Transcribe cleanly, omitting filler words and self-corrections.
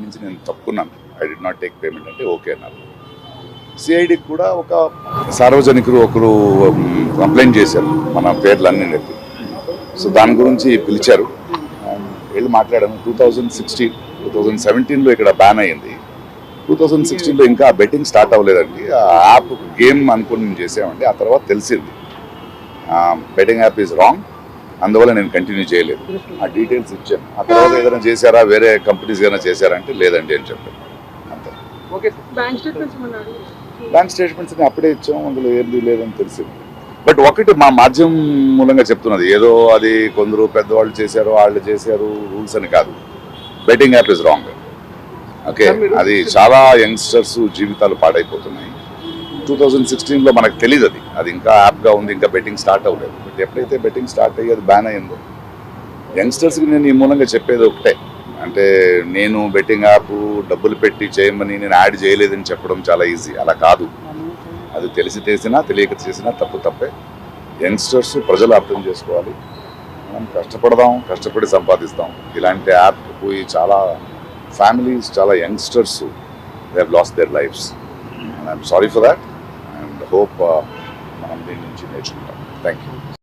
నుంచి నేను తప్పుకున్నాను, I did not take payment అంటే ఓకే అన్నారు. సిఐడికి కూడా ఒక సార్వజనికులు ఒకరు కంప్లైంట్ చేశారు మన పేర్లన్నీ నెత్తి. సో దాని గురించి పిలిచారు, వెళ్ళి మాట్లాడాము. 2017లో ఇక్కడ బ్యాన్ అయ్యింది. 2016లో ఇంకా బెట్టింగ్ స్టార్ట్ అవ్వలేదండి. ఆ యాప్ గేమ్ అనుకుని మేము చేసామండి. ఆ తర్వాత తెలిసింది బెట్టింగ్ యాప్ ఈజ్ రాంగ్, అందువల్ల నేను కంటిన్యూ చేయలేదు. ఆ డీటెయిల్స్ ఇచ్చాను. ఆ తర్వాత ఏదైనా చేశారా, వేరే కంపెనీస్ ఏదైనా చేశారంటే లేదండి అని చెప్పాను, అంతే. బ్యాంక్ స్టేట్మెంట్స్ అప్పుడే ఇచ్చాము, అందులో ఏంది లేదని తెలిసింది. బట్ ఒకటి మా మాధ్యమం మూలంగా చెప్తున్నది, ఏదో అది కొందరు పెద్దవాళ్ళు చేశారు, వాళ్ళు చేశారు రూల్స్ అని కాదు. Betting app is wrong. Okay, అది చాలా యంగ్స్టర్స్ జీవితాలు పాడైపోతున్నాయి. 2016లో మనకు తెలియదు, అది ఇంకా యాప్గా ఉంది, ఇంకా బెట్టింగ్ స్టార్ట్ అవ్వలేదు. బట్ ఎప్పుడైతే బెట్టింగ్ స్టార్ట్ అయ్యి అది బ్యాన్ అయ్యిందో, యంగ్స్టర్స్కి నేను ఈ మూలంగా చెప్పేది ఒకటే, అంటే నేను బెట్టింగ్ యాప్ డబ్బులు పెట్టి చేయమని నేను యాడ్ చేయలేదని చెప్పడం చాలా ఈజీ. అలా కాదు, అది తెలిసి చేసినా తెలియక చేసినా తప్పే. యంగ్స్టర్స్ ప్రజలు అర్థం చేసుకోవాలి. మనం కష్టపడదాం, కష్టపడి సంపాదిస్తాం. ఇలాంటి యాప్ పోయి చాలా ఫ్యామిలీస్, చాలా youngsters they have lost there lifes. And I'm sorry for that and hope మనం దీని నుంచి నేర్చుకుంటాం. Thank you.